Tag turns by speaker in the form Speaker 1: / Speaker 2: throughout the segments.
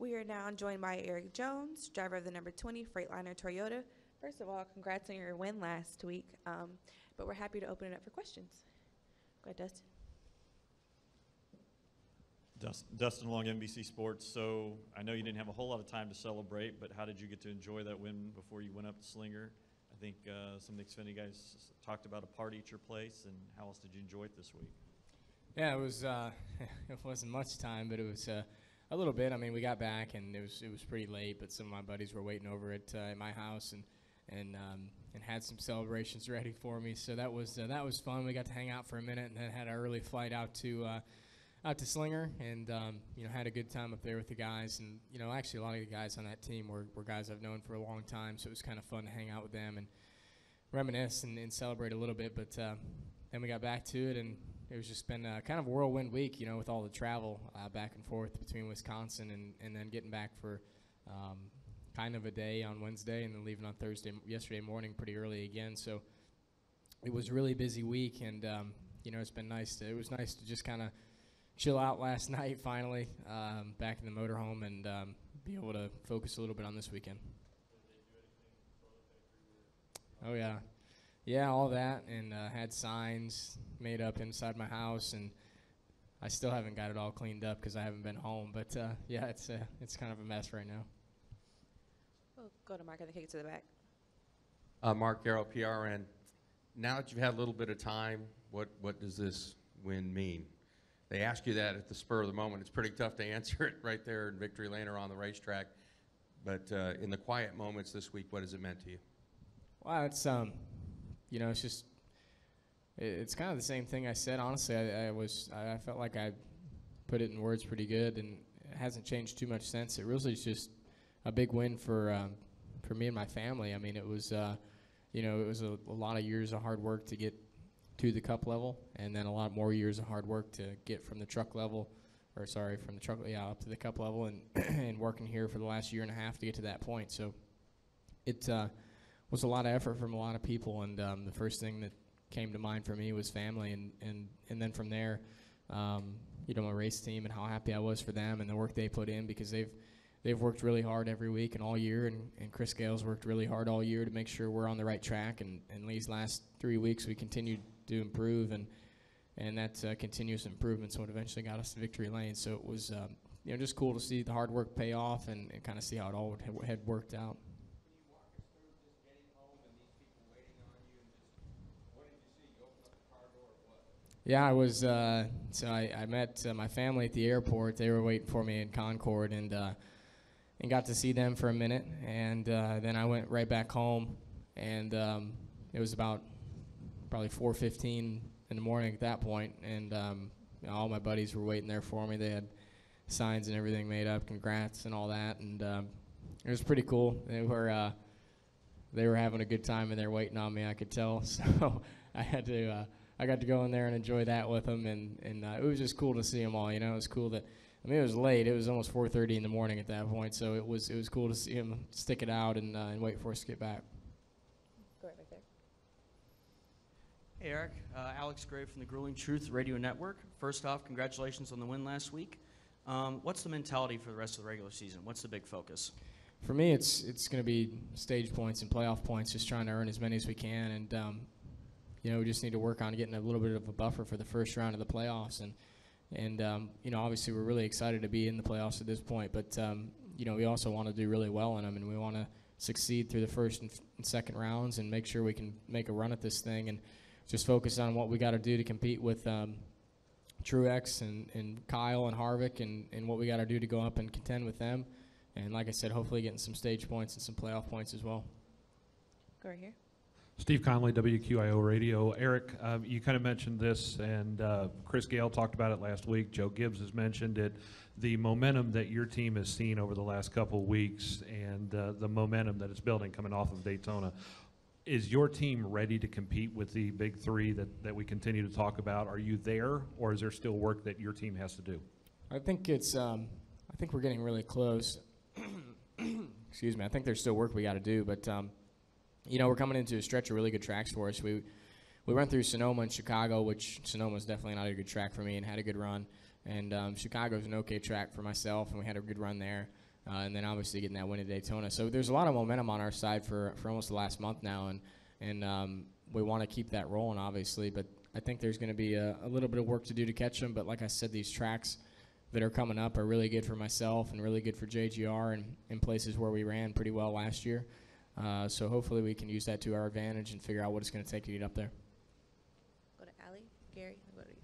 Speaker 1: We are now joined by Erik Jones, driver of the number 20 Freightliner Toyota. First of all, congrats on your win last week, but we're happy to open it up for questions. Go ahead, Dustin.
Speaker 2: Dustin Long, NBC Sports. So I know you didn't have a whole lot of time to celebrate, but how did you get to enjoy that win before you went up to Slinger? I think some of the Xfinity guys talked about a party at your place, and how else did you enjoy it this week?
Speaker 3: Yeah, it was. It wasn't much time, but it was a little bit. I mean, we got back and it was pretty late, but some of my buddies were waiting over at my house and had some celebrations ready for me. So that was fun. We got to hang out for a minute and then had our early flight out to Slinger and had a good time up there with the guys. And actually a lot of the guys on that team were guys I've known for a long time, so it was kind of fun to hang out with them and reminisce and celebrate a little bit. But then we got back to it, and it was just been kind of a whirlwind week, with all the travel back and forth between Wisconsin and then getting back for kind of a day on Wednesday and then leaving on yesterday morning pretty early again. So it was a really busy week, and it's been nice. It was nice to just kind of chill out last night finally, back in the motorhome, and be able to focus a little bit on this weekend. Oh yeah. Yeah, all that, and had signs made up inside my house, and I still haven't got it all cleaned up because I haven't been home. But yeah, it's kind of a mess right now.
Speaker 1: We'll go to Mark and then kick it to the back.
Speaker 4: Mark Garrow, PRN. Now that you've had a little bit of time, what does this win mean? They ask you that at the spur of the moment. It's pretty tough to answer it right there in victory lane or on the racetrack. But in the quiet moments this week, what has it meant to you?
Speaker 3: Well, it's it's just, it's kind of the same thing I said. Honestly, I felt like I put it in words pretty good, and it hasn't changed too much since. It really is just a big win for me and my family. I mean, it was, it was a lot of years of hard work to get to the Cup level, and then a lot more years of hard work to get from the truck level, up to the Cup level, and and working here for the last year and a half to get to that point. So it was a lot of effort from a lot of people, and the first thing that came to mind for me was family, and then from there, my race team and how happy I was for them and the work they put in, because they've worked really hard every week and all year, and Chris Gale's worked really hard all year to make sure we're on the right track, and these last 3 weeks we continued to improve, and that continuous improvement is what eventually got us to victory lane. So it was just cool to see the hard work pay off and kind of see how it all had worked out. Yeah, I was. So I met my family at the airport. They were waiting for me in Concord, and got to see them for a minute. And then I went right back home, and it was about probably 4:15 in the morning at that point. And all my buddies were waiting there for me. They had signs and everything made up, congrats and all that. And it was pretty cool. They were having a good time, and they're waiting on me. I could tell. So I got to go in there and enjoy that with them, and it was just cool to see them all. It was cool that, it was late. It was almost 4:30 in the morning at that point, so it was cool to see them stick it out and wait for us to get back.
Speaker 1: Go right there.
Speaker 5: Hey, Erik. Alex Gray from the Grueling Truth Radio Network. First off, congratulations on the win last week. What's the mentality for the rest of the regular season? What's the big focus?
Speaker 3: For me, it's going to be stage points and playoff points, just trying to earn as many as we can, and we just need to work on getting a little bit of a buffer for the first round of the playoffs. And obviously we're really excited to be in the playoffs at this point, but, we also want to do really well in them, and we want to succeed through the first and second rounds and make sure we can make a run at this thing and just focus on what we got to do to compete with Truex and Kyle and Harvick and what we got to do to go up and contend with them. And like I said, hopefully getting some stage points and some playoff points as well.
Speaker 1: Go right here.
Speaker 6: Steve Conley, WQIO Radio. Erik, you kind of mentioned this, and Chris Gale talked about it last week. Joe Gibbs has mentioned it. The momentum that your team has seen over the last couple of weeks and the momentum that it's building coming off of Daytona. Is your team ready to compete with the big three that we continue to talk about? Are you there, or is there still work that your team has to do?
Speaker 3: I think it's. I think we're getting really close. Excuse me. I think there's still work we got to do, but. We're coming into a stretch of really good tracks for us. We went through Sonoma and Chicago, which Sonoma's definitely not a good track for me, and had a good run. And Chicago's an okay track for myself, and we had a good run there. and then obviously getting that win at Daytona. So there's a lot of momentum on our side for almost the last month now, and we want to keep that rolling, obviously. But I think there's going to be a little bit of work to do to catch them. But like I said, these tracks that are coming up are really good for myself and really good for JGR and in places where we ran pretty well last year. So hopefully we can use that to our advantage and figure out what it's going to take to get up there.
Speaker 1: Go to Allie. Gary, I'll go to you.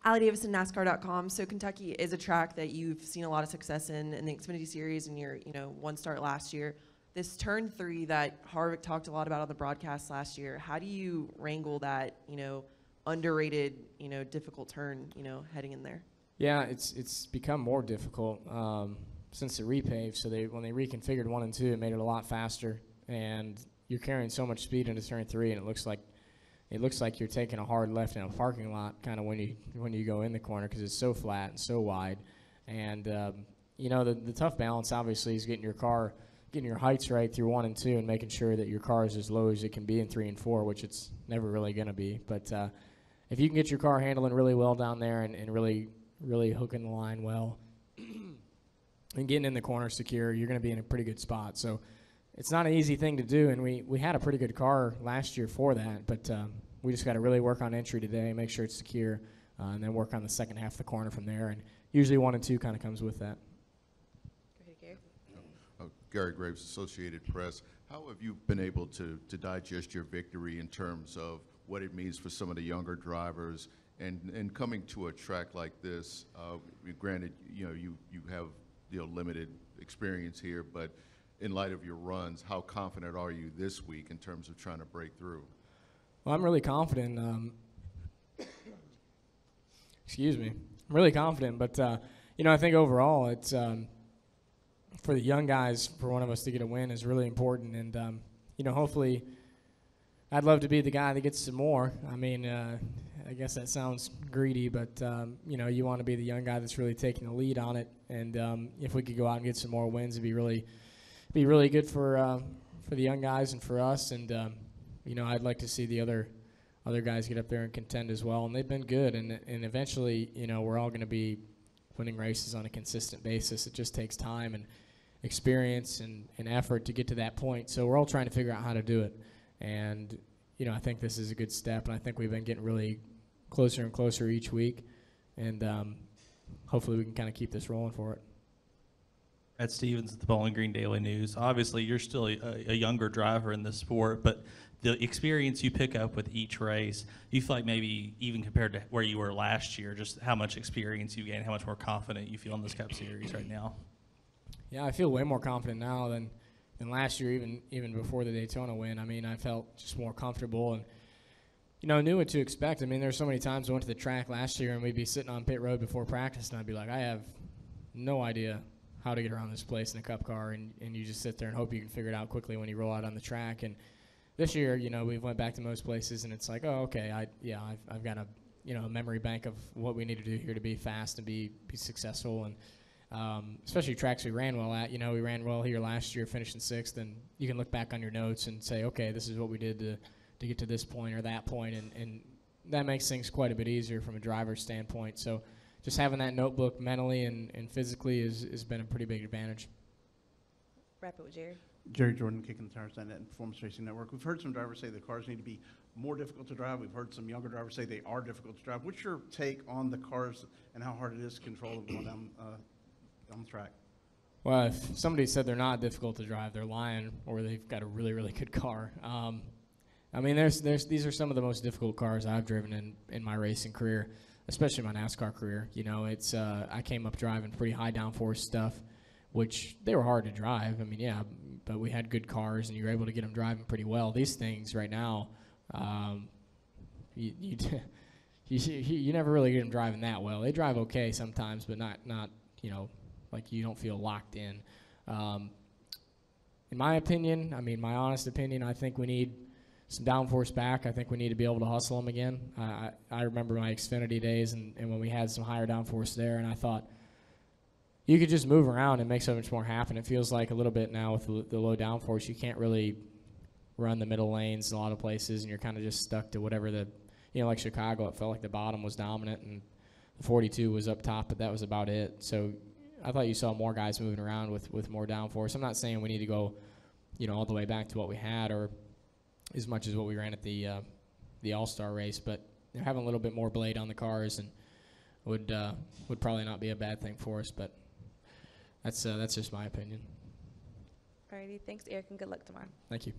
Speaker 7: Allie Davison, NASCAR.com. So Kentucky is a track that you've seen a lot of success in the Xfinity Series and your one start last year. This turn 3 that Harvick talked a lot about on the broadcast last year, how do you wrangle that underrated difficult turn heading in there?
Speaker 3: Yeah, it's become more difficult since the repave. So when they reconfigured 1 and 2, it made it a lot faster, and you're carrying so much speed into turn 3, and it looks like you're taking a hard left in a parking lot kind of when you go in the corner because it's so flat and so wide. And the tough balance obviously is getting your heights right through 1 and 2 and making sure that your car is as low as it can be in 3 and 4, which it's never really going to be. But if you can get your car handling really well down there and really hooking the line well and getting in the corner secure, you're going to be in a pretty good spot. So it's not an easy thing to do, and we had a pretty good car last year for that, but we just got to really work on entry today, make sure it's secure, and then work on the second half of the corner from there. And usually 1 and 2 kind of comes with that.
Speaker 1: Go ahead, Gary.
Speaker 8: Gary Graves, Associated Press. How have you been able to digest your victory in terms of what it means for some of the younger drivers and coming to a track like this? Granted, you have limited experience here, but in light of your runs, how confident are you this week in terms of trying to break through?
Speaker 3: Well, I'm really confident. Excuse me. I'm really confident, but I think overall it's for the young guys, for one of us to get a win is really important, and hopefully, I'd love to be the guy that gets some more. I mean, I guess that sounds greedy, but you want to be the young guy that's really taking the lead on it, and if we could go out and get some more wins, it'd be really good for the young guys and for us, and I'd like to see the other guys get up there and contend as well, and they've been good, and eventually, we're all going to be winning races on a consistent basis. It just takes time and experience and effort to get to that point, so we're all trying to figure out how to do it, and I think this is a good step, and I think we've been getting really closer and closer each week, and hopefully we can kind of keep this rolling for it.
Speaker 9: Brad Stevens at the Bowling Green Daily News. Obviously, you're still a younger driver in this sport, but the experience you pick up with each race, you feel like maybe even compared to where you were last year, just how much experience you gain, how much more confident you feel in this Cup Series right now?
Speaker 3: Yeah, I feel way more confident now than last year, even before the Daytona win. I mean, I felt just more comfortable and, knew what to expect. I mean, there's so many times I went to the track last year and we'd be sitting on pit road before practice and I'd be like, I have no idea how to get around this place in a Cup car, and you just sit there and hope you can figure it out quickly when you roll out on the track. And this year, we've went back to most places and it's like, oh, okay, I've got a memory bank of what we need to do here to be fast and be successful, and especially tracks we ran well at. We ran well here last year, finishing 6th, and you can look back on your notes and say, okay, this is what we did to get to this point or that point, and that makes things quite a bit easier from a driver's standpoint. So just having that notebook mentally and physically has been a pretty big advantage.
Speaker 1: Wrap it with Jerry.
Speaker 10: Jerry Jordan, Kicking the Tires and Performance Racing Network. We've heard some drivers say the cars need to be more difficult to drive. We've heard some younger drivers say they are difficult to drive. What's your take on the cars and how hard it is to control them going down on the track?
Speaker 3: Well, if somebody said they're not difficult to drive, they're lying, or they've got a really, really good car. I mean, these are some of the most difficult cars I've driven in my racing career, especially my NASCAR career. It's I came up driving pretty high downforce stuff, which they were hard to drive. I mean, yeah, but we had good cars, and you were able to get them driving pretty well. These things right now, you never really get them driving that well. They drive okay sometimes, but not like you don't feel locked in. In my opinion, my honest opinion, I think we need some downforce back. I think we need to be able to hustle them again. I remember my Xfinity days and when we had some higher downforce there, and I thought you could just move around and make so much more happen. It feels like a little bit now with the low downforce, you can't really run the middle lanes in a lot of places, and you're kind of just stuck to whatever like Chicago, it felt like the bottom was dominant and the 42 was up top, but that was about it. So I thought you saw more guys moving around with more downforce. I'm not saying we need to go, all the way back to what we had or as much as what we ran at the All-Star race, but having a little bit more blade on the cars and would probably not be a bad thing for us. But that's just my opinion.
Speaker 1: Alrighty, thanks, Eric, and good luck tomorrow.
Speaker 3: Thank you.